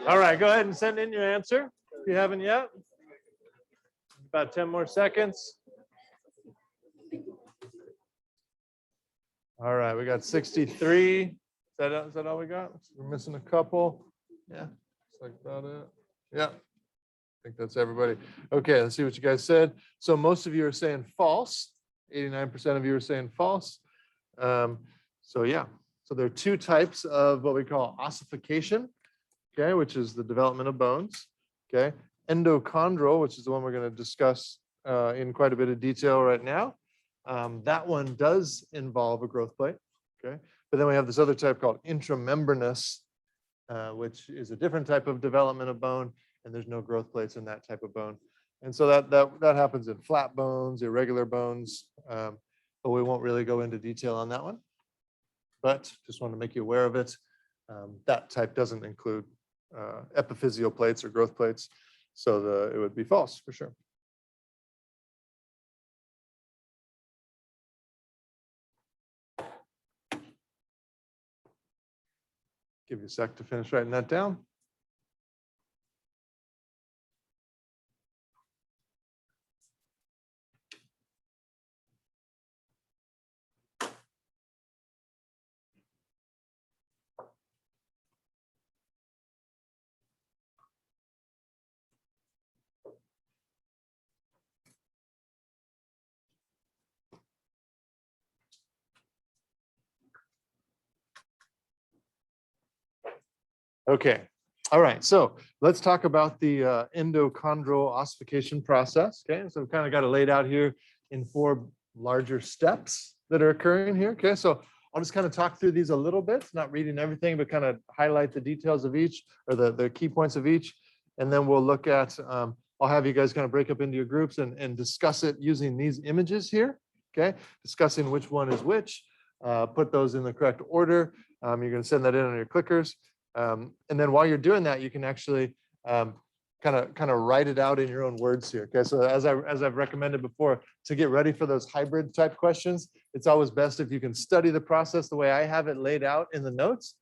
All right, go ahead and send in your answer if you haven't yet. About 10 more seconds. All right, we got 63. Is that all we got? We're missing a couple. Yeah, looks like about it. Yeah, I think that's everybody. Okay, let's see what you guys said. So most of you are saying false. 89% of you are saying false. So yeah, so there are two types of what we call ossification, okay, which is the development of bones, okay. Endochondral, which is the one we're going to discuss in quite a bit of detail right now. That one does involve a growth plate, okay. But then we have this other type called intramembranous, which is a different type of development of bone, and there's no growth plates in that type of bone. And so that happens in flat bones, irregular bones, but we won't really go into detail on that one. But just want to make you aware of it. That type doesn't include epiphyseal plates or growth plates, so it would be false for sure. Give you a sec to finish writing that down. Okay, all right, so let's talk about the endochondral ossification process, okay? So we've kind of got it laid out here in 4 larger steps that are occurring here, okay? So I'll just kind of talk through these a little bit, not reading everything, but kind of highlight the details of each, or the key points of each, and then we'll look at, I'll have you guys kind of break up into your groups and discuss it using these images here, okay? Discussing which one is which, put those in the correct order. You're going to send that in on your clickers. And then while you're doing that, you can actually kind of write it out in your own words here. Okay, so as I've recommended before, to get ready for those hybrid type questions, it's always best if you can study the process the way I have it laid out in the notes,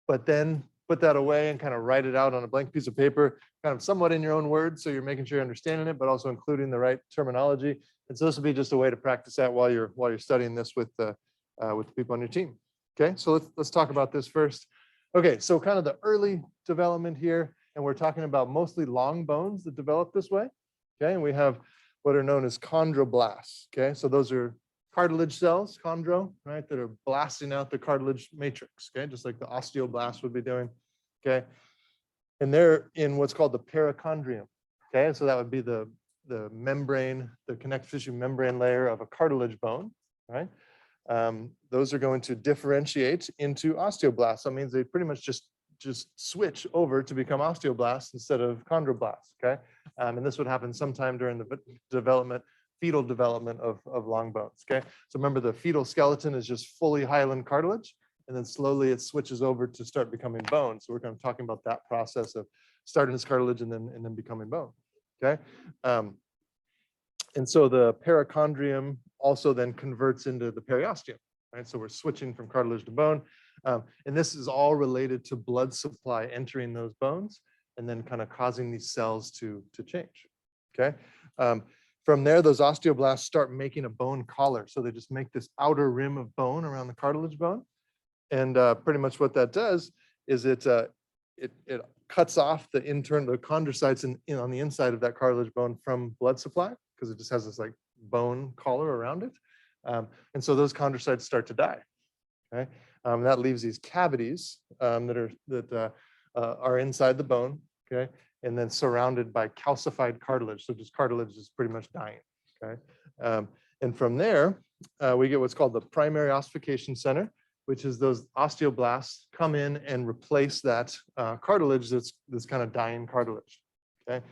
but then put that away and kind of write it out on a blank piece of paper, kind of somewhat in your own words, so you're making sure you're understanding it, but also including the right terminology. And so this will be just a way to practice that while you're studying this with the people on your team. Okay, so let's talk about this first. Okay, so kind of the early development here, and we're talking about mostly long bones that develop this way. Okay, and we have what are known as chondroblasts. Okay, so those are cartilage cells, chondro, right, that are blasting out the cartilage matrix. Okay, just like the osteoblast would be doing. Okay, and they're in what's called the perichondrium. Okay, so that would be the membrane, the connective tissue membrane layer of a cartilage bone, right? Those are going to differentiate into osteoblasts. So that means they pretty much just switch over to become osteoblasts instead of chondroblasts. Okay, and this would happen sometime during the fetal development of long bones. Okay, so remember the fetal skeleton is just fully hyaline cartilage, and then slowly it switches over to start becoming bone. So we're kind of talking about that process of starting as cartilage and then becoming bone. Okay, and so the perichondrium also then converts into the periosteum, right? So we're switching from cartilage to bone. And this is all related to blood supply entering those bones and then kind of causing these cells to change, okay? From there, those osteoblasts start making a bone collar. So they just make this outer rim of bone around the cartilage bone. And pretty much what that does is it cuts off the chondrocytes on the inside of that cartilage bone from blood supply, because it just has this like bone collar around it. And so those chondrocytes start to die. Okay, that leaves these cavities that are inside the bone. Okay, and then surrounded by calcified cartilage. So just cartilage is pretty much dying. Okay, and from there we get what's called the primary ossification center, which is those osteoblasts come in and replace that cartilage that's this kind of dying cartilage. Okay,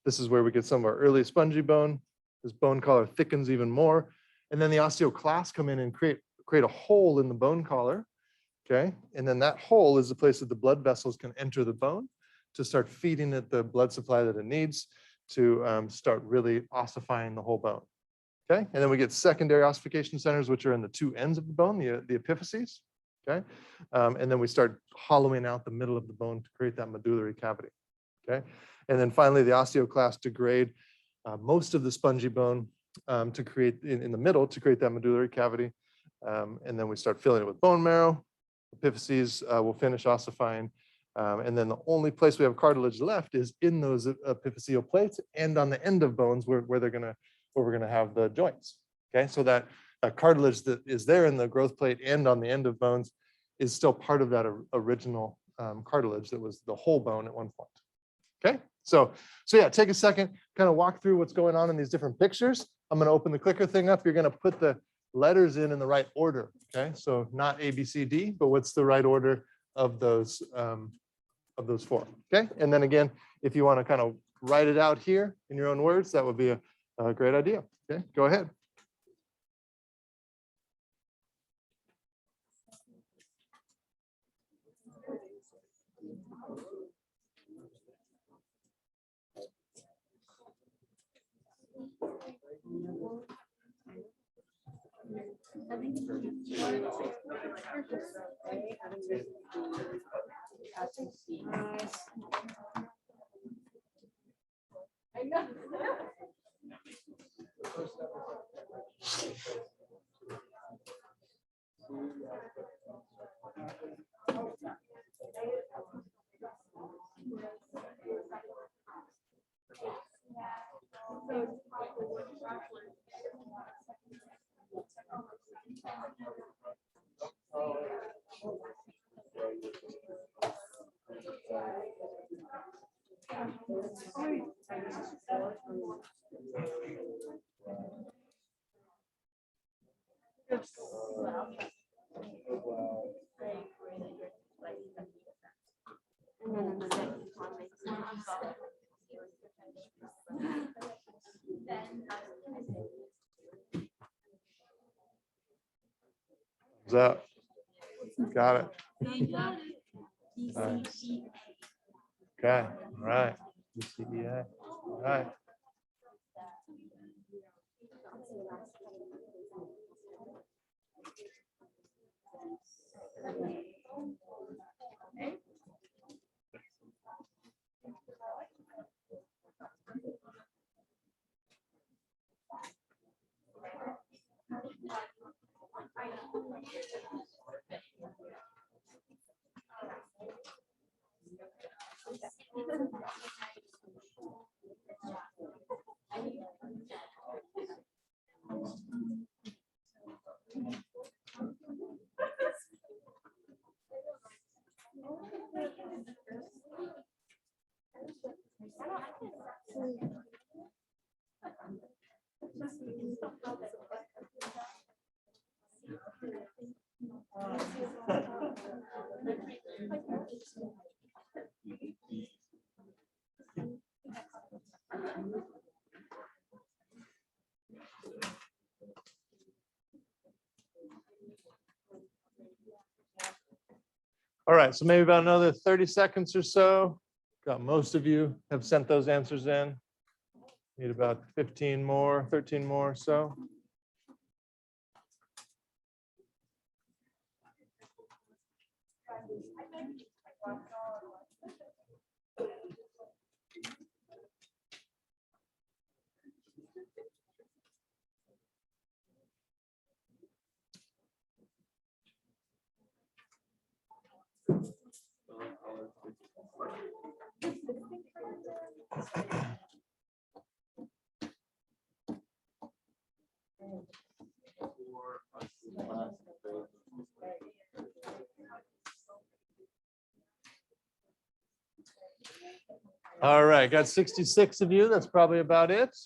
this is where we get some of our early spongy bone. This bone collar thickens even more. And then the osteoclasts come in and create a hole in the bone collar. Okay, and then that hole is the place that the blood vessels can enter the bone to start feeding it the blood supply that it needs. to start really ossifying the whole bone. Okay, and then we get secondary ossification centers, which are in the two ends of the bone, the epiphyses. Okay, and then we start hollowing out the middle of the bone to create that medullary cavity. Okay, and then finally the osteoclasts degrade most of the spongy bone to create in the middle to create that medullary cavity, and then we start filling it with bone marrow. Epiphyses will finish ossifying, and then the only place we have cartilage left is in those epiphyseal plates and on the end of bones where we're gonna have the joints. Okay, so that cartilage that is there in the growth plate and on the end of bones is still part of that original cartilage that was the whole bone at one point. Okay, so yeah, take a second, kind of walk through what's going on in these different pictures. I'm going to open the clicker thing up. You're going to put the letters in the right order. Okay, so not A, B, C, D, but what's the right order of those four. Okay, and then again, if you want to kind of write it out here in your own words, that would be a great idea. Okay, go ahead. I know. That got it. Nice. Okay, all right. BCEA. All right. All right, so maybe about another 30 seconds or so. Got most of you have sent those answers in. Need about 15 more, 13 more, so. All right, got 66 of you. That's probably about it.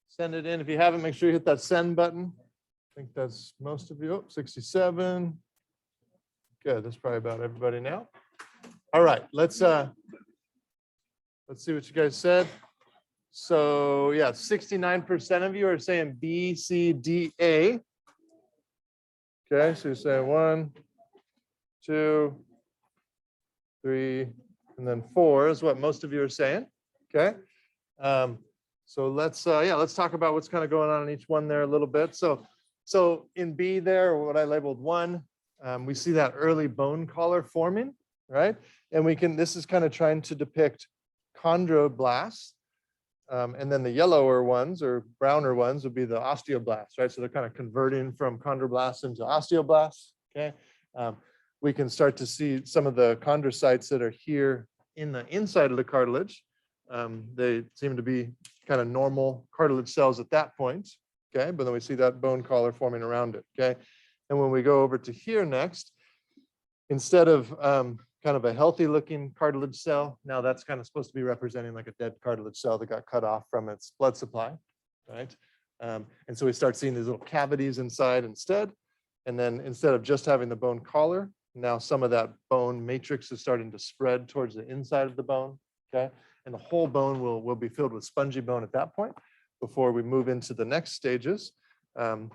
Send it in. If you haven't, make sure you hit that send button. I think that's most of you. Oh, 67. Good. That's probably about everybody now. All right, let's see what you guys said. So yeah, 69% of you are saying B, C, D, A. Okay, so you're saying 1, 2, 3, and then 4 is what most of you are saying. Okay, So let's talk about what's kind of going on in each one there a little bit. So in B there, what I labeled 1, we see that early bone collar forming, right? And this is kind of trying to depict chondroblasts. And then the yellower ones or browner ones would be the osteoblasts, right? So they're kind of converting from chondroblasts into osteoblasts, okay? We can start to see some of the chondrocytes that are here in the inside of the cartilage. They seem to be kind of normal cartilage cells at that point, okay? But then we see that bone collar forming around it, okay? And when we go over to here next, instead of kind of a healthy looking cartilage cell, now that's kind of supposed to be representing like a dead cartilage cell that got cut off from its blood supply, right? And so we start seeing these little cavities inside instead. And then instead of just having the bone collar, now some of that bone matrix is starting to spread towards the inside of the bone, okay? And the whole bone will be filled with spongy bone at that point before we move into the next stages,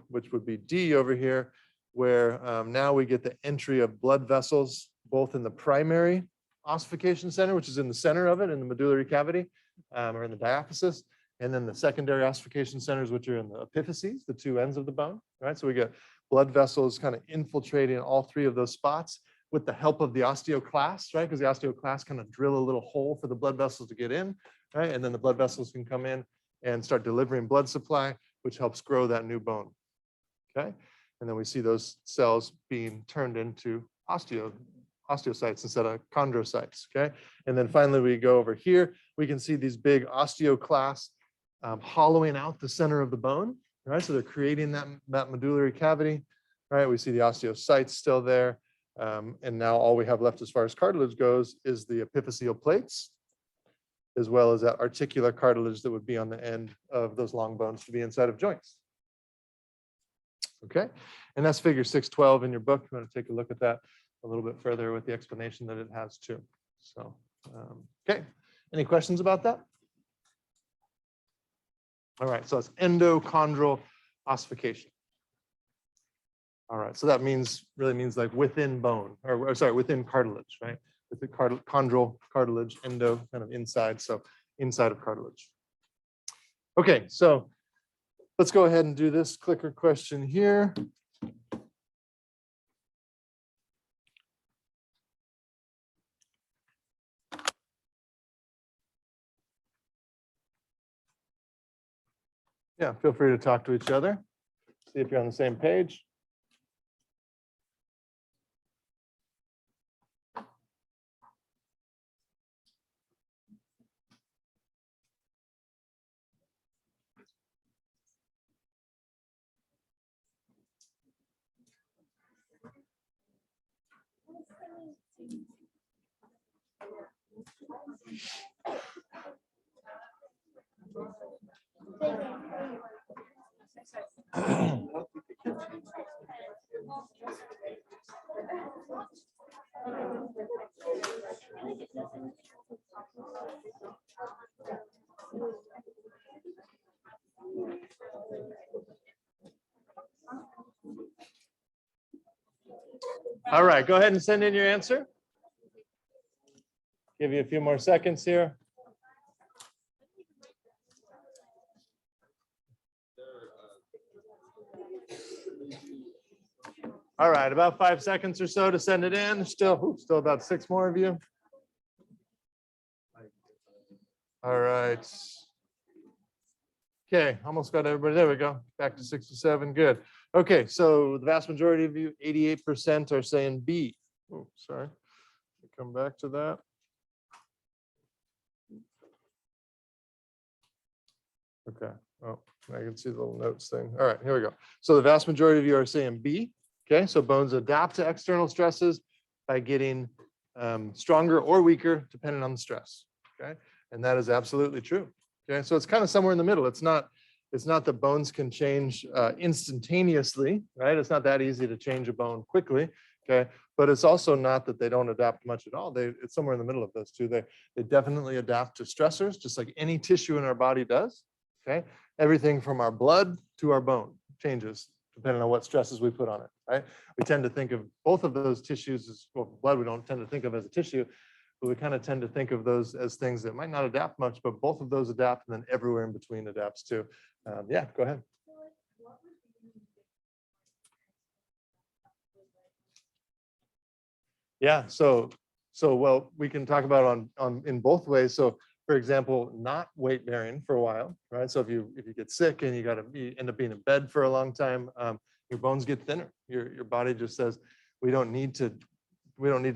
which would be D over here, where now we get the entry of blood vessels, both in the primary ossification center, which is in the center of it, in the medullary cavity, or in the diaphysis, and then the secondary ossification centers, which are in the epiphyses, the 2 ends of the bone, right? So we get blood vessels kind of infiltrating all 3 of those spots with the help of the osteoclasts, right? Because the osteoclasts kind of drill a little hole for the blood vessels to get in, right? And then the blood vessels can come in and start delivering blood supply, which helps grow that new bone, okay? And then we see those cells being turned into osteocytes instead of chondrocytes, okay? And then finally, we go over here, we can see these big osteoclasts hollowing out the center of the bone, right? So they're creating that medullary cavity, right? We see the osteocytes still there. And now all we have left as far as cartilage goes is the epiphyseal plates, as well as that articular cartilage that would be on the end of those long bones to be inside of joints. Okay, and that's figure 612 in your book. You want to take a look at that a little bit further with the explanation that it has too. So, okay, any questions about that? All right, so it's endochondral ossification. All right, so that really means like within bone, or sorry, within cartilage, right? With the chondral cartilage, endo kind of inside, so inside of cartilage. Okay, so let's go ahead and do this clicker question here. Yeah, feel free to talk to each other. See if you're on the same page. All right, go ahead and send in your answer. Give you a few more seconds here. All right, about 5 seconds or so to send it in. Still about 6 more of you. All right. Okay, almost got everybody. There we go. Back to 67. Good. Okay, so the vast majority of you, 88%, are saying B. Oh, sorry. Come back to that. Okay. Oh, I can see the little notes thing. All right, here we go. So the vast majority of you are saying B. Okay, so bones adapt to external stresses by getting stronger or weaker depending on the stress. Okay, and that is absolutely true. Okay, so it's kind of somewhere in the middle. It's not that bones can change instantaneously, right? It's not that easy to change a bone quickly. Okay, but it's also not that they don't adapt much at all. It's somewhere in the middle of those two. They definitely adapt to stressors, just like any tissue in our body does. Okay, everything from our blood to our bone changes depending on what stresses we put on it, right? We tend to think of both of those tissues as, well, blood we don't tend to think of as a tissue, but we kind of tend to think of those as things that might not adapt much, but both of those adapt, and then everywhere in between adapts too. Yeah, go ahead. Yeah, so well, we can talk about on in both ways. So for example, not weight bearing for a while, right? So if you get sick and you end up being in bed for a long time, your bones get thinner. Your body just says, we don't need to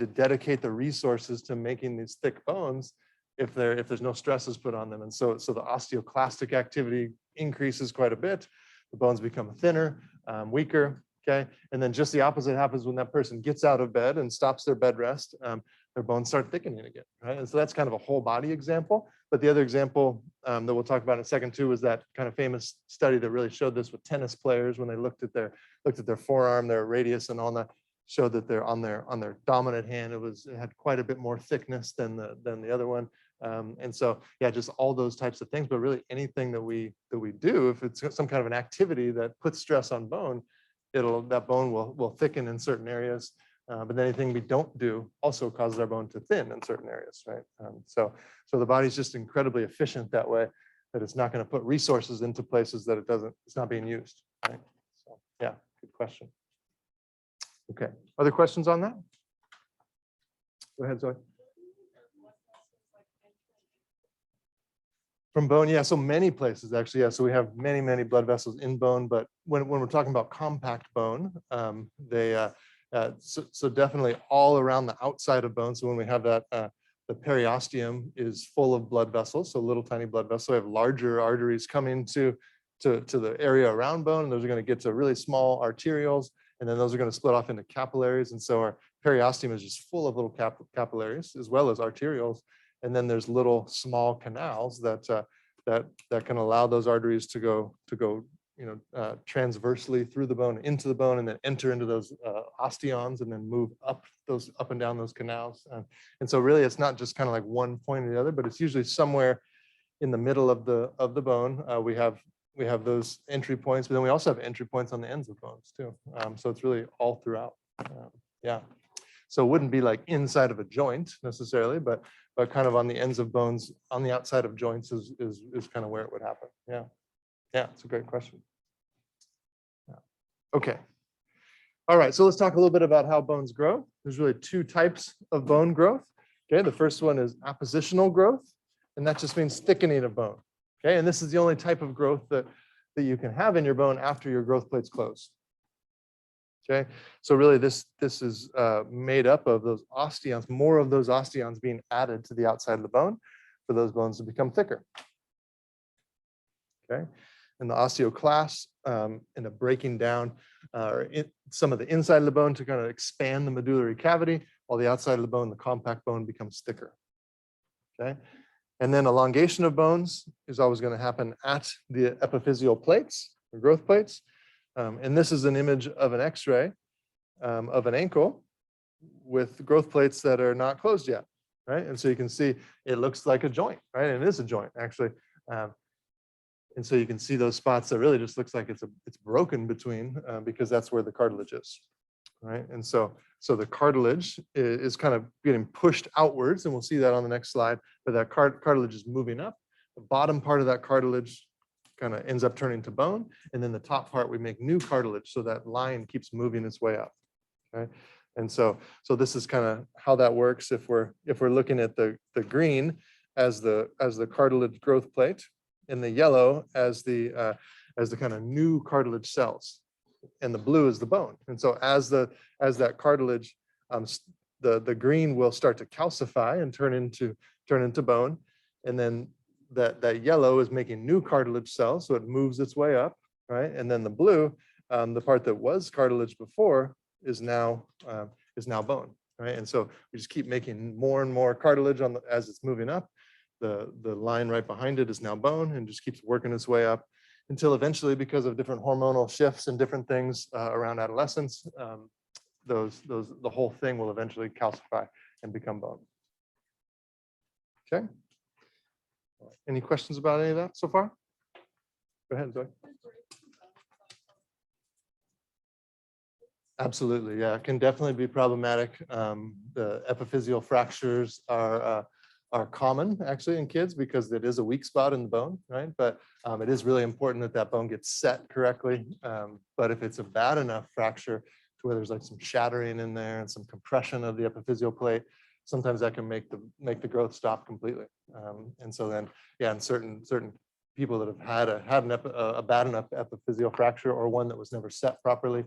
dedicate the resources to making these thick bones if there's no stresses put on them. And so the osteoclastic activity increases quite a bit. The bones become thinner, weaker. Okay, and then just the opposite happens when that person gets out of bed and stops their bed rest. Their bones start thickening again, right? And so that's kind of a whole body example. But the other example that we'll talk about in a second too was that kind of famous study that really showed this with tennis players when they looked at their forearm, their radius, and all that, showed that they're on their dominant hand, it had quite a bit more thickness than the other one. And so yeah, just all those types of things. But really anything that we do, if it's some kind of an activity that puts stress on bone, that bone will thicken in certain areas. But then anything we don't do also causes our bone to thin in certain areas, right? So the body's just incredibly efficient that way, that it's not going to put resources into places that it's not being used, right? So yeah, good question. Okay, other questions on that? Go ahead, Zoe. From bone, yeah, so many places actually, yeah. So we have many blood vessels in bone, but when we're talking about compact bone, so definitely all around the outside of bone. So when we have that, the periosteum is full of blood vessels, so little tiny blood vessels. So we have larger arteries coming to the area around bone, and those are going to get to really small arterioles, and then those are going to split off into capillaries. And so our periosteum is just full of little capillaries as well as arterioles. And then there's little small canals that can allow those arteries to go transversely through the bone into the bone, and then enter into those osteons, and then move up and down those canals. And so really, it's not just kind of like one point or the other, but it's usually somewhere in the middle of the bone. We have those entry points, but then we also have entry points on the ends of bones too. So it's really all throughout. Yeah. So it wouldn't be like inside of a joint necessarily, but kind of on the ends of bones, on the outside of joints is kind of where it would happen. Yeah. Yeah, it's a great question. Yeah. Okay. All right, so let's talk a little bit about how bones grow. There's really two types of bone growth. Okay, the first one is appositional growth, and that just means thickening of bone. Okay, and this is the only type of growth that you can have in your bone after your growth plates close. Okay, so really this is made up of those osteons, more of those osteons being added to the outside of the bone for those bones to become thicker. Okay, and the osteoclasts in a breaking down some of the inside of the bone to kind of expand the medullary cavity, while the outside of the bone, the compact bone, becomes thicker. Okay, and then elongation of bones is always going to happen at the epiphyseal plates, or growth plates. And this is an image of an X-ray of an ankle with growth plates that are not closed yet, right? And so you can see it looks like a joint, right? And it is a joint actually. And so you can see those spots that really just looks like it's broken between because that's where the cartilage is, right? And so the cartilage is kind of getting pushed outwards, and we'll see that on the next slide. But that cartilage is moving up. The bottom part of that cartilage kind of ends up turning to bone, and then the top part we make new cartilage, so that line keeps moving its way up. Okay, and so this is kind of how that works. If we're looking at the green as the cartilage growth plate, and the yellow as the kind of new cartilage cells, and the blue is the bone. And so as that cartilage, the green will start to calcify and turn into bone, and then that yellow is making new cartilage cells, so it moves its way up, right? And then the blue, the part that was cartilage before, is now bone, right? And so we just keep making more and more cartilage as it's moving up. The line right behind it is now bone, and just keeps working its way up until eventually, because of different hormonal shifts and different things around adolescence, the whole thing will eventually calcify and become bone. Okay. Any questions about any of that so far? Go ahead, Zoe. Absolutely, yeah, it can definitely be problematic. The epiphyseal fractures are common actually in kids because it is a weak spot in the bone, right? But it is really important that that bone gets set correctly. But if it's a bad enough fracture to where there's like some shattering in there and some compression of the epiphyseal plate, sometimes that can make the growth stop completely. And so then, yeah, in certain people that have had a bad enough epiphyseal fracture or one that was never set properly,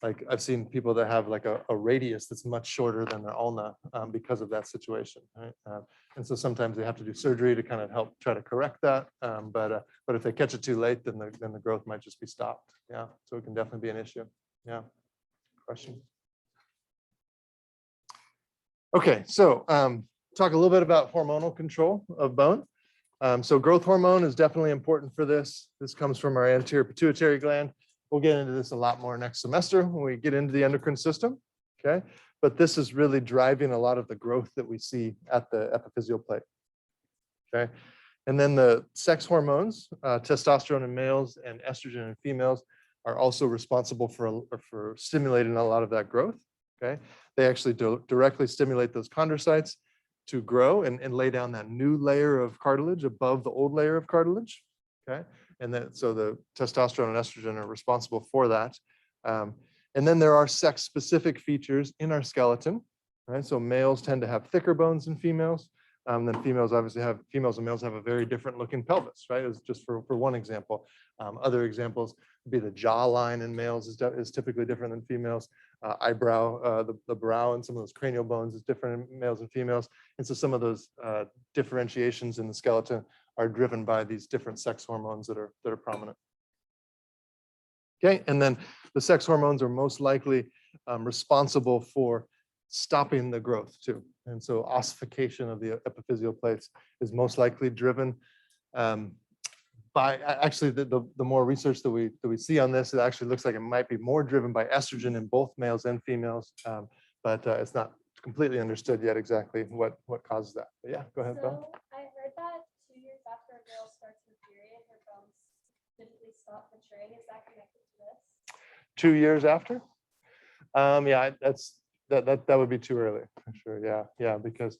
like I've seen people that have like a radius that's much shorter than their ulna because of that situation, right? And so sometimes they have to do surgery to kind of help try to correct that. But if they catch it too late, then the growth might just be stopped. Yeah, so it can definitely be an issue. Yeah. Question. Okay, so talk a little bit about hormonal control of bone. So growth hormone is definitely important for this. This comes from our anterior pituitary gland. We'll get into this a lot more next semester when we get into the endocrine system, okay? But this is really driving a lot of the growth that we see at the epiphyseal plate, okay? And then the sex hormones, testosterone in males and estrogen in females, are also responsible for stimulating a lot of that growth, okay? They actually directly stimulate those chondrocytes to grow and lay down that new layer of cartilage above the old layer of cartilage, okay? And then, so the testosterone and estrogen are responsible for that. And then there are sex-specific features in our skeleton, right? So males tend to have thicker bones than females. Then females obviously females and males have a very different looking pelvis, right? It's just for one example. Other examples would be the jawline in males is typically different than females. Eyebrow, the brow and some of those cranial bones is different in males and females. And so some of those differentiations in the skeleton are driven by these different sex hormones that are prominent. Okay, and then the sex hormones are most likely responsible for stopping the growth too. And so ossification of the epiphyseal plates is most likely driven by, actually the more research that we see on this, it actually looks like it might be more driven by estrogen in both males and females, but it's not completely understood yet exactly what causes that. But yeah, go ahead, Bob. So I heard that 2 years after a girl starts her period, her bones typically stop maturing. Is that connected to this? 2 years after? Yeah, that would be too early for sure. Yeah, because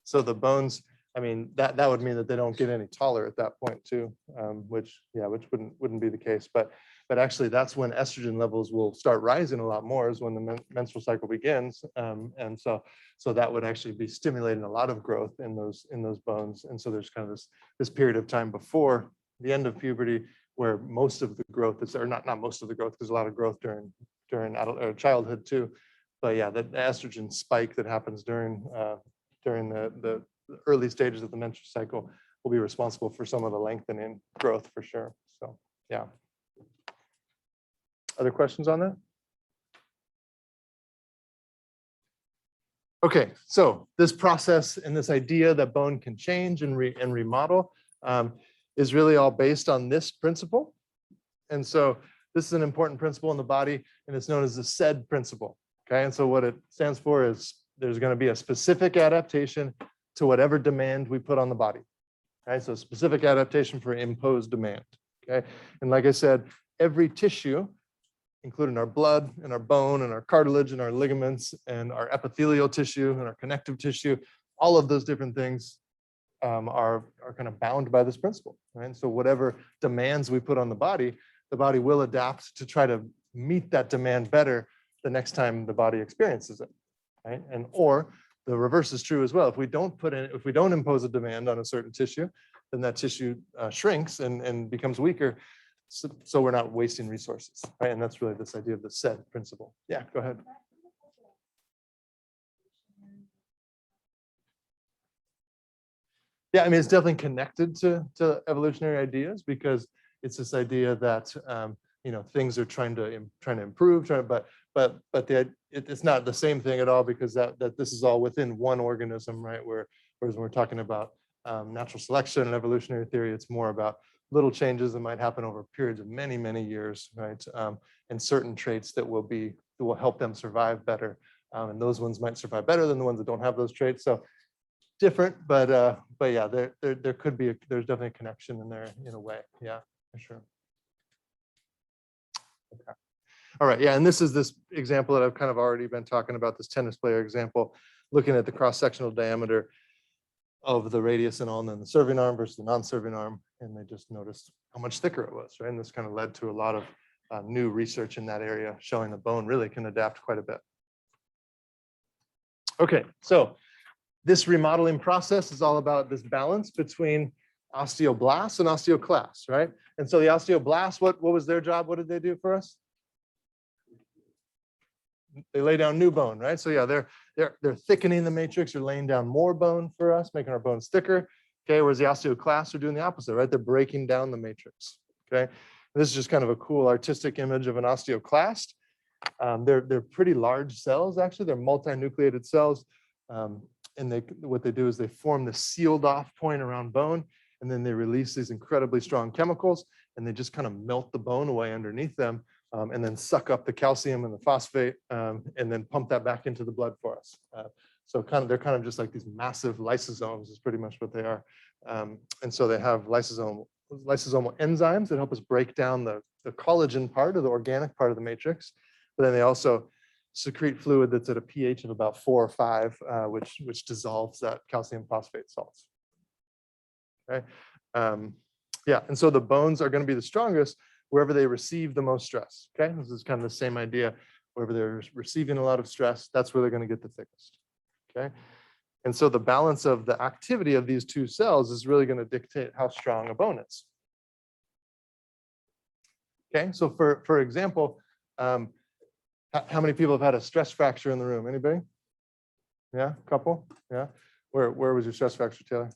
so the bones, I mean, that would mean that they don't get any taller at that point too, which wouldn't be the case. But actually, that's when estrogen levels will start rising a lot more, is when the menstrual cycle begins, and so that would actually be stimulating a lot of growth in those bones. And so there's kind of this period of time before the end of puberty where most of the growth is, or not most of the growth, there's a lot of growth during adult or childhood too. But yeah, the estrogen spike that happens during the early stages of the menstrual cycle will be responsible for some of the lengthening growth for sure. So yeah. Other questions on that? Okay, so this process and this idea that bone can change and remodel is really all based on this principle. And so this is an important principle in the body, and it's known as the SAID principle. Okay, and so what it stands for is there's going to be a specific adaptation to whatever demand we put on the body. Okay, so specific adaptation for imposed demand. Okay, and like I said, every tissue, including our blood and our bone and our cartilage and our ligaments and our epithelial tissue and our connective tissue, all of those different things are kind of bound by this principle. Right? So whatever demands we put on the body will adapt to try to meet that demand better the next time the body experiences it. Right? And or the reverse is true as well. If we don't impose a demand on a certain tissue, then that tissue shrinks and becomes weaker. So we're not wasting resources, right? And that's really this idea of the SAID principle. Yeah, go ahead. Yeah, I mean, it's definitely connected to evolutionary ideas, because it's this idea that things are trying to improve, but it's not the same thing at all, because that this is all within one organism, right? Whereas when we're talking about natural selection and evolutionary theory, it's more about little changes that might happen over periods of many, many years, right? And certain traits that will help them survive better. And those ones might survive better than the ones that don't have those traits. So different, but yeah, there could be, there's definitely a connection in there in a way. Yeah, for sure. Okay. All right, yeah, and this is this example that I've kind of already been talking about, this tennis player example, looking at the cross-sectional diameter of the radius and all, and then the serving arm versus the non-serving arm, and they just noticed how much thicker it was, right? And this kind of led to a lot of new research in that area, showing the bone really can adapt quite a bit. Okay, so this remodeling process is all about this balance between osteoblasts and osteoclasts, right? And so the osteoblasts, what was their job? What did they do for us? They lay down new bone, right? So yeah, they're thickening the matrix, or laying down more bone for us, making our bones thicker. Okay, whereas the osteoclasts are doing the opposite, right? They're breaking down the matrix. Okay, this is just kind of a cool artistic image of an osteoclast. They're pretty large cells, actually. They're multinucleated cells, and what they do is they form the sealed off point around bone, and then they release these incredibly strong chemicals, and they just kind of melt the bone away underneath them. And then suck up the calcium and the phosphate, and then pump that back into the blood for us. So they're kind of just like these massive lysosomes is pretty much what they are. And so they have lysosomal enzymes that help us break down the collagen part, or the organic part of the matrix. But then they also secrete fluid that's at a pH of about 4 or 5, which dissolves that calcium phosphate salts. Okay. Yeah, and so the bones are going to be the strongest wherever they receive the most stress. Okay, this is kind of the same idea. Wherever they're receiving a lot of stress, that's where they're going to get the thickest. Okay, and so the balance of the activity of these two cells is really going to dictate how strong a bone is. Okay, so for example, how many people have had a stress fracture in the room? Anybody? Yeah, a couple. Yeah, where was your stress fracture, Taylor?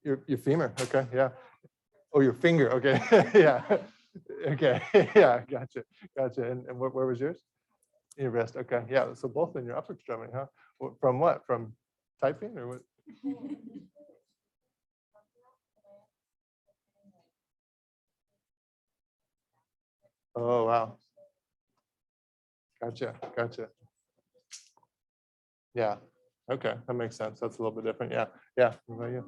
Your femur. Okay, yeah. Oh, your finger. Okay. Yeah. Okay. Yeah. Gotcha. And where was yours? In your wrist. Okay. Yeah. So both in your upper extremity, huh? From what? From typing or what? Oh, wow. Gotcha. Yeah. Okay. That makes sense. That's a little bit different. Yeah. Yeah. What about you?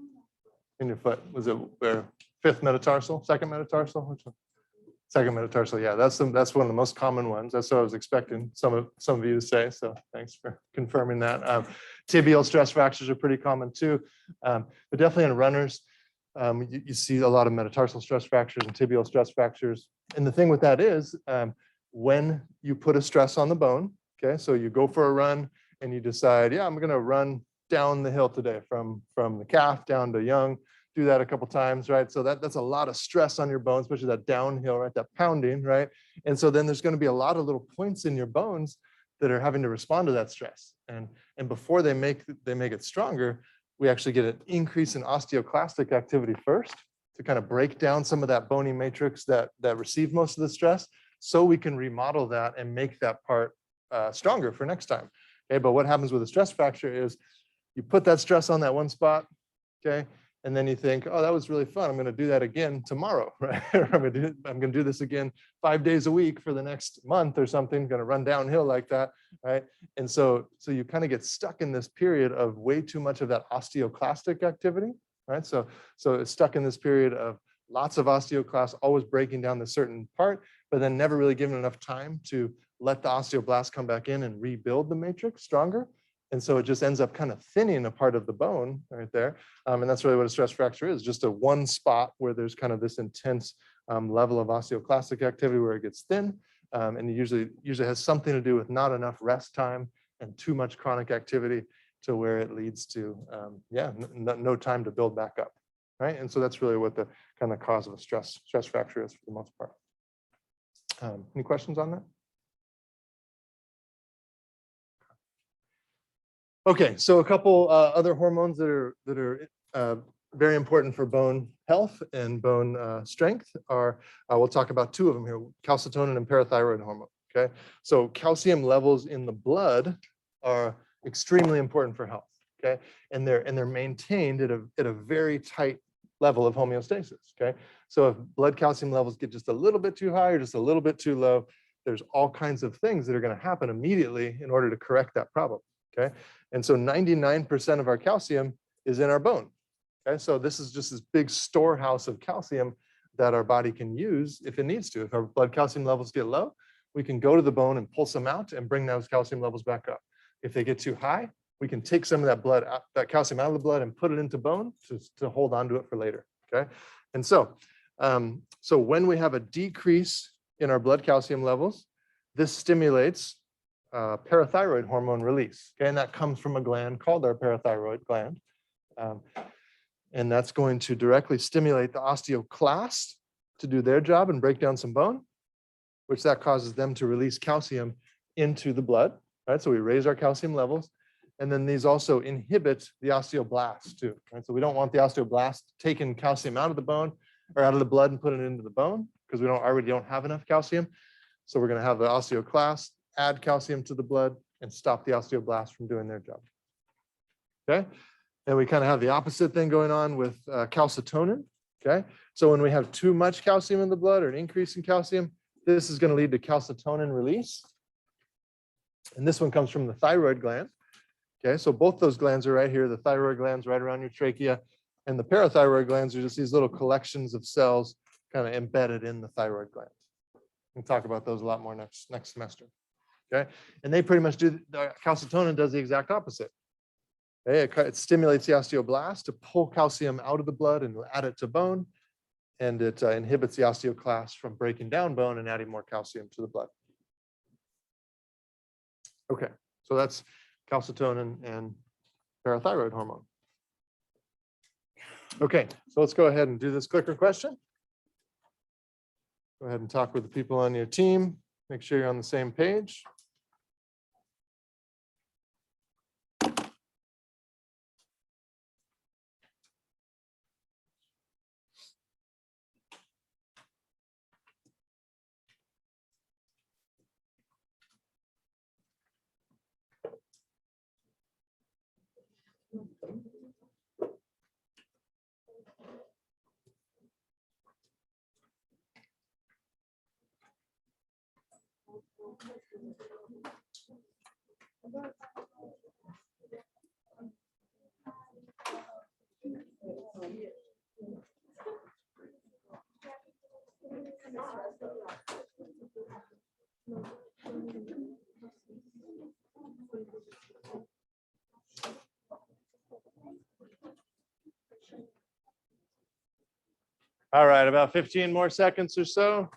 In your foot. Was it where? Fifth metatarsal? Second metatarsal? Which one? Second metatarsal. Yeah, that's one of the most common ones. That's what I was expecting some of you to say. So thanks for confirming that. Tibial stress fractures are pretty common too, but definitely in runners, you see a lot of metatarsal stress fractures and tibial stress fractures. And the thing with that is, when you put a stress on the bone, okay, so you go for a run and you decide, yeah, I'm going to run down the hill today from the calf down to young. Do that a couple times, right? So that's a lot of stress on your bones, especially that downhill, right? That pounding, right? And so then there's going to be a lot of little points in your bones that are having to respond to that stress. And before they make it stronger, we actually get an increase in osteoclastic activity first to kind of break down some of that bony matrix that received most of the stress, so we can remodel that and make that part stronger for next time. Okay, but what happens with a stress fracture is you put that stress on that one spot, okay? And then you think, oh, that was really fun. I'm going to do that again tomorrow, right? I'm going to do this again 5 days a week for the next month or something. Going to run downhill like that, right? And so you kind of get stuck in this period of way too much of that osteoclastic activity, right? So it's stuck in this period of lots of osteoclasts always breaking down this certain part, but then never really given enough time to let the osteoblast come back in and rebuild the matrix stronger. And so it just ends up kind of thinning a part of the bone right there. And that's really what a stress fracture is, just a one spot where there's kind of this intense level of osteoclastic activity where it gets thin. And it usually has something to do with not enough rest time and too much chronic activity, to where it leads to, no time to build back up, right? And so that's really what the kind of cause of a stress fracture is for the most part. Any questions on that? Okay, so a couple other hormones that are very important for bone health and bone strength are, we'll talk about two of them here, calcitonin and parathyroid hormone. Okay, so calcium levels in the blood are extremely important for health. Okay, and they're maintained at a very tight level of homeostasis. Okay, so if blood calcium levels get just a little bit too high or just a little bit too low, there's all kinds of things that are going to happen immediately in order to correct that problem. Okay, and so 99% of our calcium is in our bone. Okay, so this is just this big storehouse of calcium that our body can use if it needs to. If our blood calcium levels get low, we can go to the bone and pull some out and bring those calcium levels back up. If they get too high, we can take some of that blood, that calcium out of the blood and put it into bone to hold on to it for later. Okay. And so, so when we have a decrease in our blood calcium levels, this stimulates parathyroid hormone release. Okay. And that comes from a gland called our parathyroid gland. And that's going to directly stimulate the osteoclast to do their job and break down some bone, which that causes them to release calcium into the blood. Right. So we raise our calcium levels. And then these also inhibit the osteoblast too. Right? So we don't want the osteoblast taking calcium out of the bone or out of the blood and putting it into the bone because we already don't have enough calcium. So we're going to have the osteoclast add calcium to the blood and stop the osteoblast from doing their job. Okay. And we kind of have the opposite thing going on with calcitonin. Okay. So when we have too much calcium in the blood or an increase in calcium, this is going to lead to calcitonin release. And this one comes from the thyroid gland. Okay, so both those glands are right here. The thyroid glands right around your trachea, and the parathyroid glands are just these little collections of cells kind of embedded in the thyroid gland. We'll talk about those a lot more next semester. Okay, and they pretty much do, calcitonin does the exact opposite. Okay, it stimulates the osteoblast to pull calcium out of the blood and add it to bone, and it inhibits the osteoclast from breaking down bone and adding more calcium to the blood. Okay, so that's calcitonin and parathyroid hormone. Okay, so let's go ahead and do this clicker question. Go ahead and talk with the people on your team. Make sure you're on the same page. All right, about 15 more seconds or so.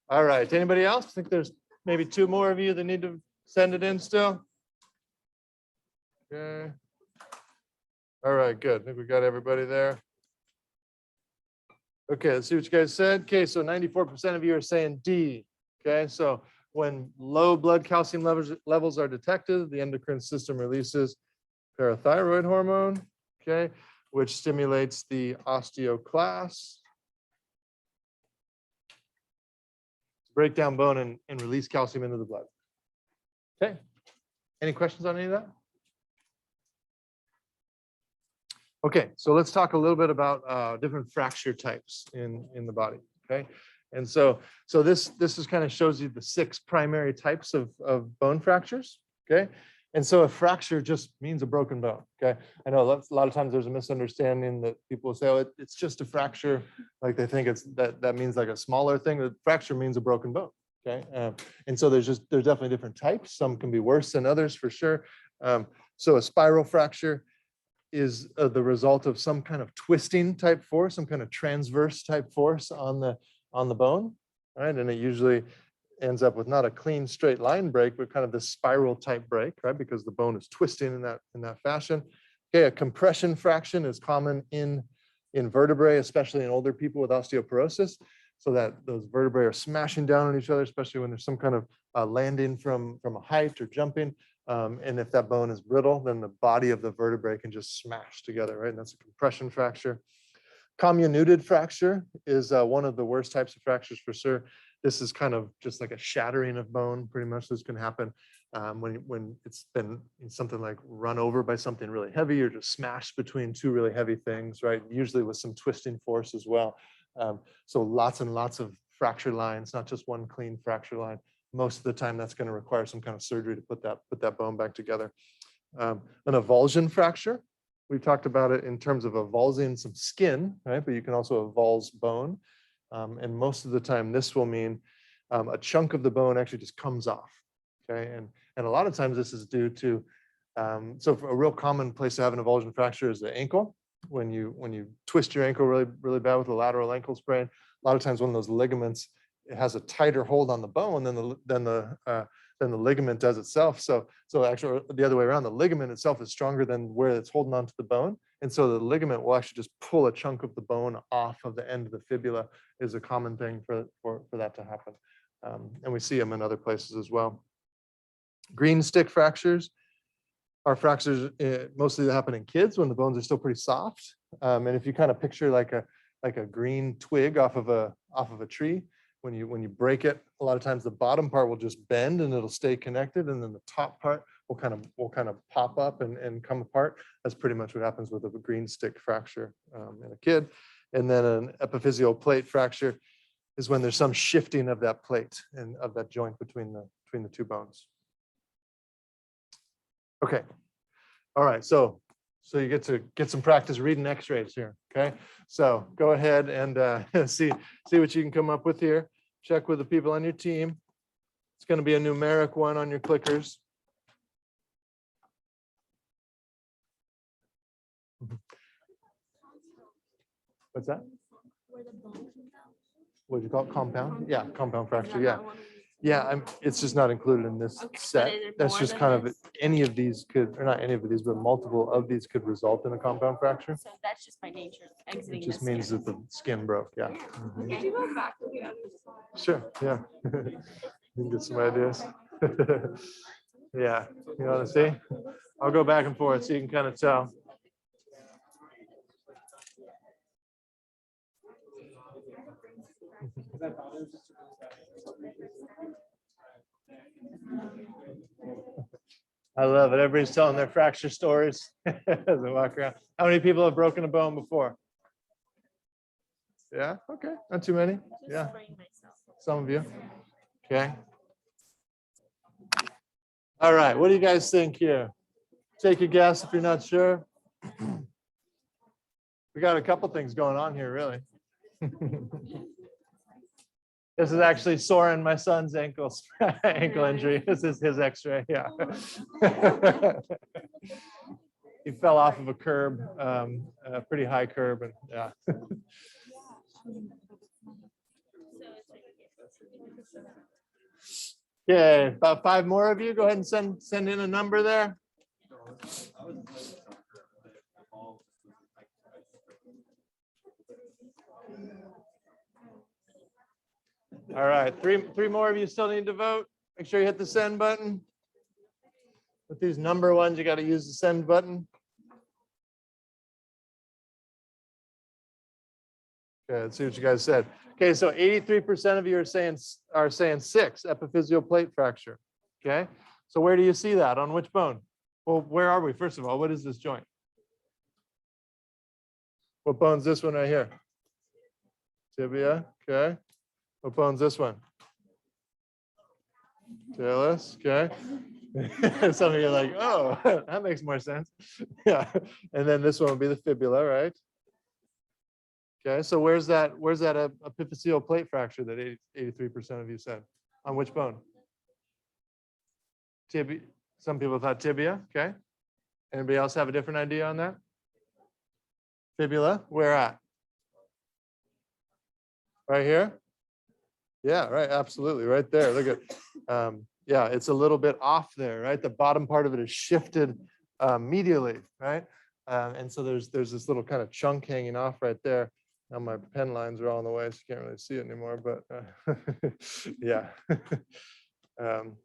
All right, anybody else? I think there's maybe two more of you that need to send it in still. Okay. All right, good. I think we got everybody there. Okay, let's see what you guys said. Okay, so 94% of you are saying D. Okay, so when low blood calcium levels are detected, the endocrine system releases parathyroid hormone, okay, which stimulates the osteoclast to break down bone and release calcium into the blood. Okay, any questions on any of that? Okay, so let's talk a little bit about different fracture types in the body. Okay, and so this is kind of shows you the 6 primary types of bone fractures. Okay, and so a fracture just means a broken bone. Okay, I know a lot of times there's a misunderstanding that people say, oh, it's just a fracture, like they think it's that means like a smaller thing. The fracture means a broken bone. Okay, and so there's definitely different types. Some can be worse than others for sure. So a spiral fracture is the result of some kind of twisting type force, some kind of transverse type force on the bone, right? And it usually ends up with not a clean straight line break, but kind of this spiral type break, right? Because the bone is twisting in that fashion. Okay, a compression fraction is common in vertebrae, especially in older people with osteoporosis, so that those vertebrae are smashing down on each other, especially when there's some kind of landing from a height or jumping. And if that bone is brittle, then the body of the vertebrae can just smash together, right? And that's a compression fracture. Comminuted fracture is one of the worst types of fractures for sure. This is kind of just like a shattering of bone, pretty much. This can happen when it's been something like run over by something really heavy or just smashed between 2 really heavy things, right? Usually with some twisting force as well. So lots and lots of fracture lines, not just one clean fracture line. Most of the time, that's going to require some kind of surgery to put that bone back together. An avulsion fracture, we've talked about it in terms of avulsing some skin, right? But you can also avulse bone. And most of the time, this will mean a chunk of the bone actually just comes off. Okay, and a lot of times this is due to so a real common place to have an avulsion fracture is the ankle. When you twist your ankle really bad with a lateral ankle sprain, a lot of times one of those ligaments, it has a tighter hold on the bone than the ligament does itself. So actually the other way around, the ligament itself is stronger than where it's holding onto the bone. And so the ligament will actually just pull a chunk of the bone off of the end of the fibula is a common thing for that to happen. And we see them in other places as well. Green stick fractures are fractures mostly that happen in kids when the bones are still pretty soft. And if you kind of picture like a green twig off of a tree, when you break it, a lot of times the bottom part will just bend and it'll stay connected, and then the top part will kind of pop up and come apart. That's pretty much what happens with a green stick fracture in a kid. And then an epiphyseal plate fracture is when there's some shifting of that plate and of that joint between the two bones. Okay. All right. So you get to get some practice reading x-rays here. Okay. So go ahead and see what you can come up with here. Check with the people on your team. It's going to be a numeric one on your clickers. What's that? What do you call it? Compound? Yeah, compound fracture. Yeah. Yeah, it's just not included in this set. That's just kind of any of these could, or not any of these, but multiple of these could result in a compound fracture. So that's just by nature exiting. It just the means skin. that the skin broke. Yeah. Mhm. Could you go back to the other side? Sure. Yeah. You can get some ideas. Yeah. You want to see? I'll go back and forth so you can kind of tell. I love it. Everybody's telling their fracture stories as they walk around. How many people have broken a bone before? Yeah, okay, not too many. Just Yeah, spraying myself. some of you. Okay. All right, what do you guys think here? Take a guess if you're not sure. We got a couple things going on here, really. This is actually Soren, my son's ankle injury. This is his x-ray, yeah. He fell off of a curb, a pretty high curb, and yeah. Okay, about 5 more of you. Go ahead and send in a number there. All right, three more of you still need to vote. Make sure you hit the send button. With these number ones, you got to use the send button. Okay, let's see what you guys said. Okay, so 83% of you are saying 6, epiphyseal plate fracture. Okay, so where do you see that? On which bone? Well, where are we? First of all, what is this joint? What bone's this one right here? Tibia, okay. What bone's this one? Talus, okay. Some of you are like, oh, that makes more sense. Yeah, and then this one would be the fibula, right? Okay, so where's that epiphyseal plate fracture that 83% of you said? On which bone? Tibia. Some people thought tibia, okay. Anybody else have a different idea on that? Fibula, where at? Right here? Yeah, right, absolutely, right there. Look at, yeah, it's a little bit off there, right? The bottom part of it is shifted medially, right? And so there's this little kind of chunk hanging off right there. Now my pen lines are all in the way, so you can't really see it anymore, but yeah.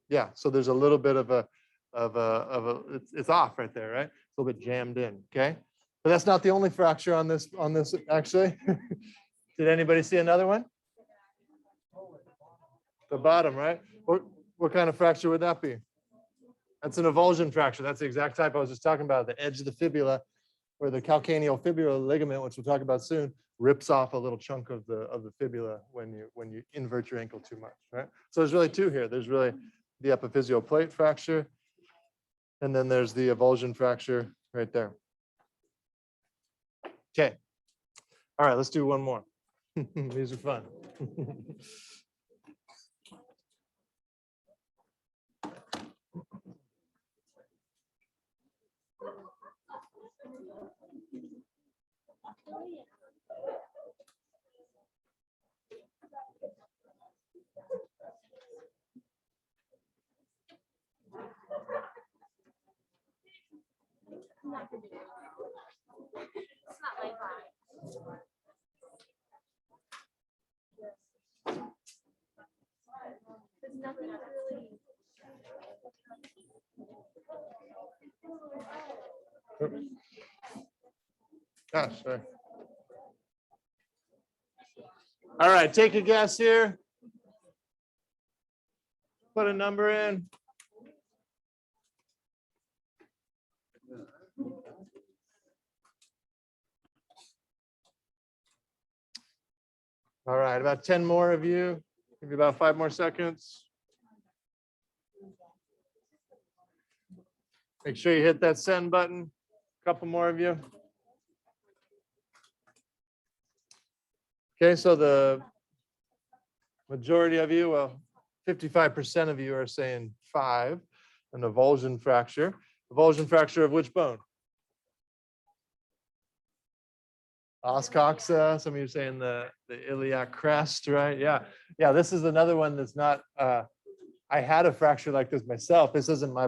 Yeah, so there's a little bit of a it's off right there, right? It's a little bit jammed in, okay? But that's not the only fracture on this actually. Did anybody see another one? The bottom, right? What kind of fracture would that be? That's an avulsion fracture. That's the exact type I was just talking about, the edge of the fibula, or the calcaneal fibular ligament, which we'll talk about soon, rips off a little chunk of the fibula when you invert your ankle too much, right? So there's really two here. There's really the epiphyseal plate fracture, and then there's the avulsion fracture right there. Okay. All right, let's do one more. These are fun. It's not my vibe. There's nothing really. Gosh, sorry. All right, take a guess here. Put a number in. All right, about 10 more of you. Give you about 5 more seconds. Make sure you hit that send button. A couple more of you. Okay, so the majority of you, well, 55% of you are saying 5, an avulsion fracture. Avulsion fracture of which bone? Os coxa, some of you are saying the iliac crest, right? Yeah, yeah. This is another one that's not. I had a fracture like this myself. This isn't my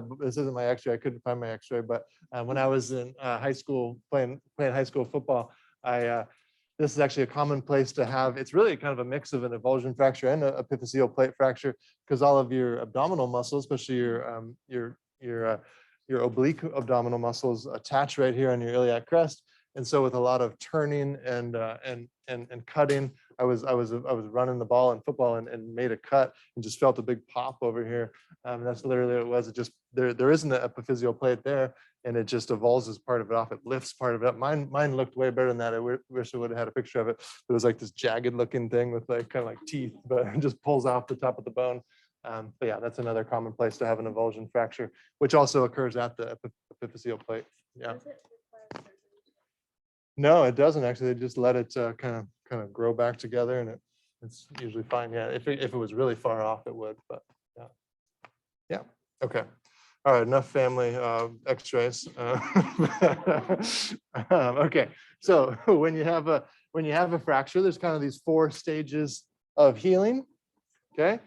X-ray. I couldn't find my X-ray, but when I was in high school playing high school football, this is actually a common place to have. It's really kind of a mix of an avulsion fracture and a epiphyseal plate fracture, because all of your abdominal muscles, especially your oblique abdominal muscles, attach right here on your iliac crest. And so with a lot of turning and cutting, I was running the ball in football and made a cut and just felt a big pop over here. That's literally what it was. It just there isn't an epiphyseal plate there, and it just avulses part of it off. It lifts part of it up. Mine looked way better than that. I wish I would have had a picture of it. It was like this jagged looking thing with like kind of like teeth, but it just pulls off the top of the bone. But yeah, that's another common place to have an avulsion fracture, which also occurs at the epiphyseal plate. Yeah. No, it doesn't actually. They just let it kind of grow back together, and it's usually fine. Yeah, if it was really far off, it would. But yeah, yeah. Okay. All right. Enough family X-rays. Okay. So when you have a fracture, there's kind of these 4 stages of healing. Okay.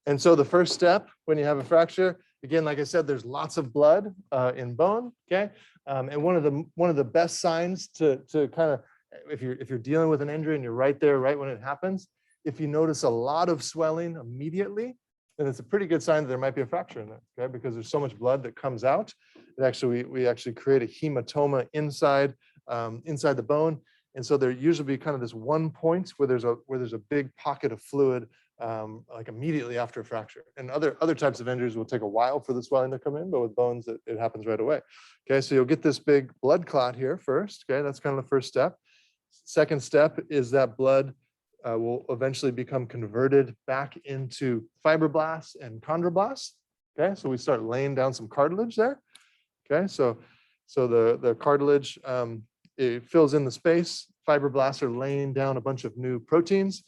And so the first step when you have a fracture, again, like I said, there's lots of blood in bone. Okay. And one of the best signs to kind of, if you're dealing with an injury and you're right there, right when it happens, if you notice a lot of swelling immediately, then it's a pretty good sign that there might be a fracture in there, okay? Because there's so much blood that comes out. We actually create a hematoma inside the bone, and so there usually be kind of this one point where there's a big pocket of fluid, like immediately after a fracture. And other types of injuries will take a while for the swelling to come in, but with bones, it happens right away. Okay, so you'll get this big blood clot here first. Okay, that's kind of the first step. Second step is that blood will eventually become converted back into fibroblasts and chondroblasts. Okay, so we start laying down some cartilage there. Okay, so the cartilage, it fills in the space. Fibroblasts are laying down a bunch of new proteins,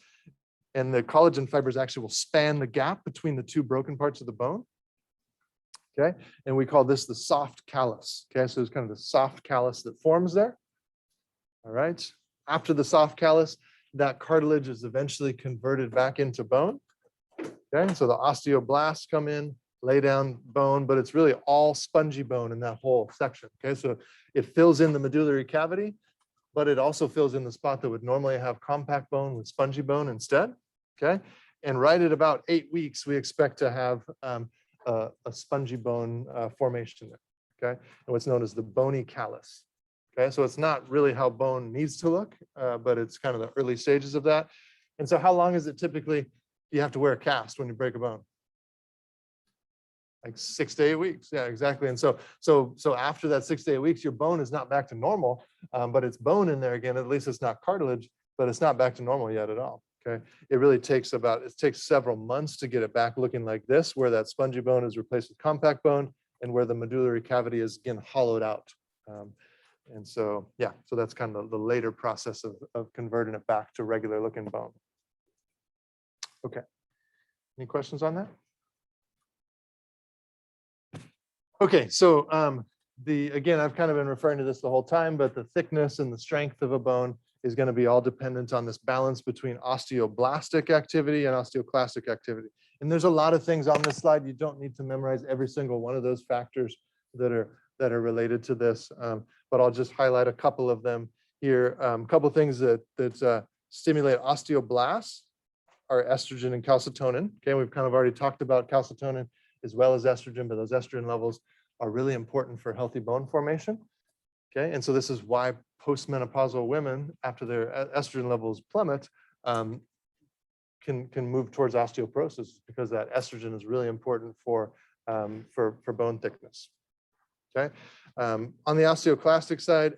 and the collagen fibers actually will span the gap between the 2 broken parts of the bone. Okay, and we call this the soft callus. Okay, so it's kind of the soft callus that forms there. All right, after the soft callus, that cartilage is eventually converted back into bone. Okay, so the osteoblasts come in, lay down bone, but it's really all spongy bone in that whole section. Okay, so it fills in the medullary cavity, but it also fills in the spot that would normally have compact bone with spongy bone instead. Okay, and right at about 8 weeks, we expect to have a spongy bone formation there. Okay, and what's known as the bony callus. Okay, so it's not really how bone needs to look, but it's kind of the early stages of that. And so how long is it typically you have to wear a cast when you break a bone? Like 6 to 8 weeks. Yeah, exactly. And so after that 6 to 8 weeks, your bone is not back to normal, but it's bone in there again. At least it's not cartilage, but it's not back to normal yet at all. Okay. It takes several months to get it back looking like this, where that spongy bone is replaced with compact bone and where the medullary cavity is again hollowed out. And so, yeah, so that's kind of the later process of converting it back to regular looking bone. Okay. Any questions on that? Okay, so again, I've kind of been referring to this the whole time, but the thickness and the strength of a bone is going to be all dependent on this balance between osteoblastic activity and osteoclastic activity. And there's a lot of things on this slide. You don't need to memorize every single one of those factors that are related to this, but I'll just highlight a couple of them here. A couple of things that stimulate osteoblasts are estrogen and calcitonin. Okay, we've kind of already talked about calcitonin as well as estrogen, but those estrogen levels are really important for healthy bone formation. Okay, and so this is why postmenopausal women, after their estrogen levels plummet, can move towards osteoporosis, because that estrogen is really important for bone thickness. Okay, on the osteoclastic side,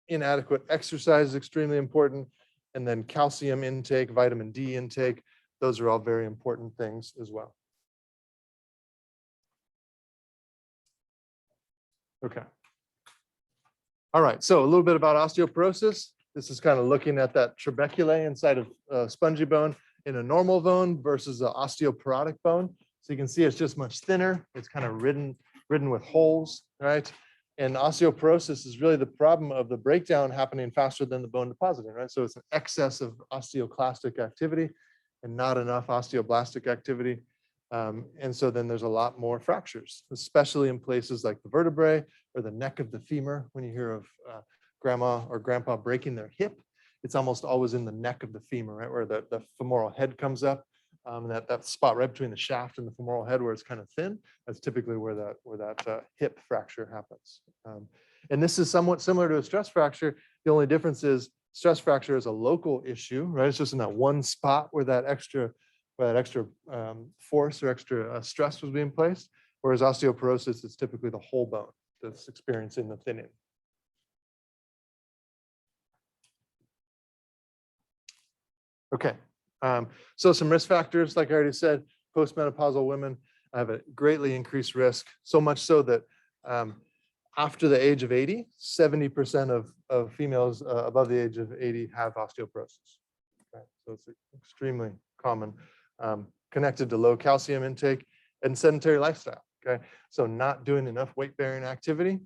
inadequate exercise is extremely important, and then calcium intake, vitamin D intake, those are all very important things as well. Okay. All right, so a little bit about osteoporosis. This is kind of looking at that trabeculae inside of spongy bone in a normal bone versus an osteoporotic bone. So you can see it's just much thinner. It's kind of ridden with holes, right? And osteoporosis is really the problem of the breakdown happening faster than the bone depositing, right? So it's an excess of osteoclastic activity and not enough osteoblastic activity. And so then there's a lot more fractures, especially in places like the vertebrae or the neck of the femur. When you hear of grandma or grandpa breaking their hip, it's almost always in the neck of the femur, right, where the femoral head comes up. That spot right between the shaft and the femoral head where it's kind of thin, that's typically where that hip fracture happens. And this is somewhat similar to a stress fracture. The only difference is stress fracture is a local issue, right? It's just in that one spot where that extra force or extra stress was being placed, whereas osteoporosis is typically the whole bone that's experiencing the thinning. Okay, so some risk factors, like I already said, postmenopausal women have a greatly increased risk, so much so that after the age of 80, 70% of females above the age of 80 have osteoporosis. Okay, so it's extremely common. Connected to low calcium intake and sedentary lifestyle. Okay, so not doing enough weight-bearing activity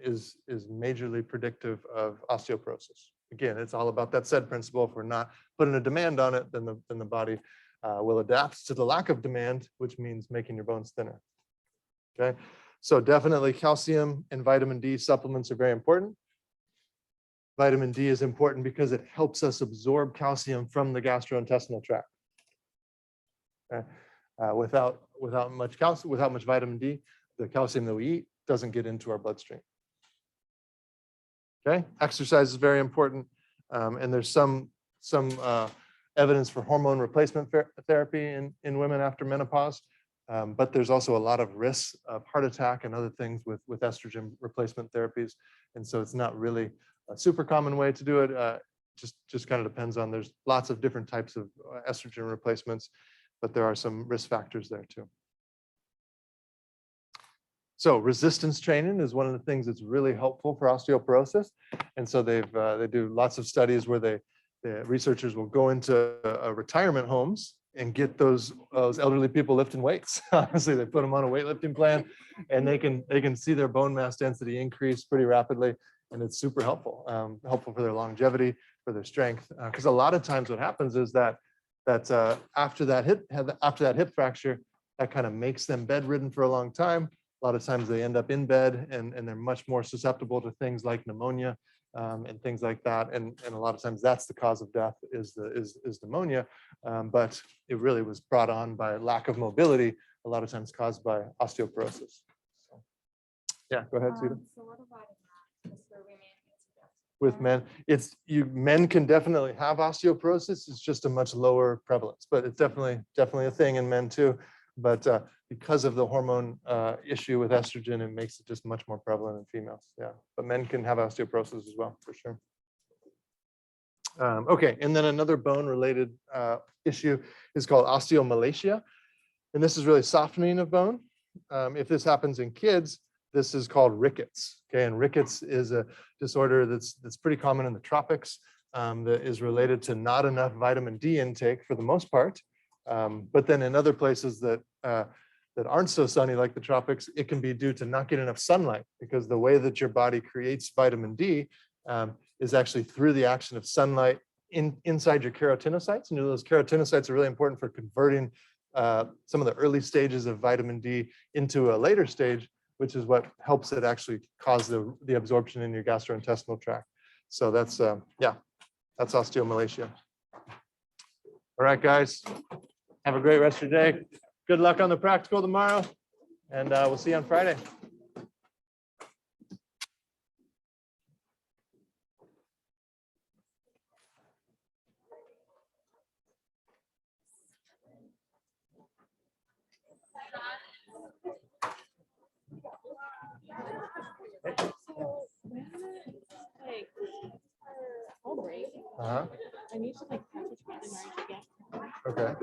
is majorly predictive of osteoporosis. Again, it's all about that SAID principle. If we're not putting a demand on it, then the body will adapt to the lack of demand, which means making your bones thinner. Okay, so definitely calcium and vitamin D supplements are very important. Vitamin D is important because it helps us absorb calcium from the gastrointestinal tract. Okay. Without much calcium, without much vitamin D, the calcium that we eat doesn't get into our bloodstream. Okay, exercise is very important, and there's some evidence for hormone replacement therapy in women after menopause, but there's also a lot of risks of heart attack and other things with estrogen replacement therapies, and so it's not really a super common way to do it. Just kind of depends on. There's lots of different types of estrogen replacements, but there are some risk factors there too. So resistance training is one of the things that's really helpful for osteoporosis. And so they do lots of studies where the researchers will go into retirement homes and get those elderly people lifting weights. Honestly, they put them on a weightlifting plan, and they can see their bone mass density increase pretty rapidly, and it's super helpful, helpful for their longevity, for their strength. Because a lot of times what happens is that after that hip fracture, that kind of makes them bedridden for a long time. A lot of times they end up in bed, and they're much more susceptible to things like pneumonia and things like that. And a lot of times that's the cause of death is pneumonia. But it really was brought on by lack of mobility, a lot of times caused by osteoporosis. So, yeah, go ahead, Sita. So what about in just for women? With men, men can definitely have osteoporosis. It's just a much lower prevalence, but it's definitely a thing in men too. But because of the hormone issue with estrogen, it makes it just much more prevalent in females. Yeah, but men can have osteoporosis as well, for sure. Okay, and then another bone-related issue is called osteomalacia. And this is really softening of bone. If this happens in kids, this is called rickets. Okay, and rickets is a disorder that's pretty common in the tropics, that is related to not enough vitamin D intake for the most part. But then in other places that aren't so sunny like the tropics, it can be due to not getting enough sunlight, because the way that your body creates vitamin D is actually through the action of sunlight inside your keratinocytes. And those keratinocytes are really important for converting some of the early stages of vitamin D into a later stage, which is what helps it actually cause the absorption in your gastrointestinal tract. So that's, yeah, that's osteomalacia. All right, guys, have a great rest of your day. Good luck on the practical tomorrow, and we'll see you on Friday. Like, whole break, Uh-huh. I need to like package my energy again. Okay.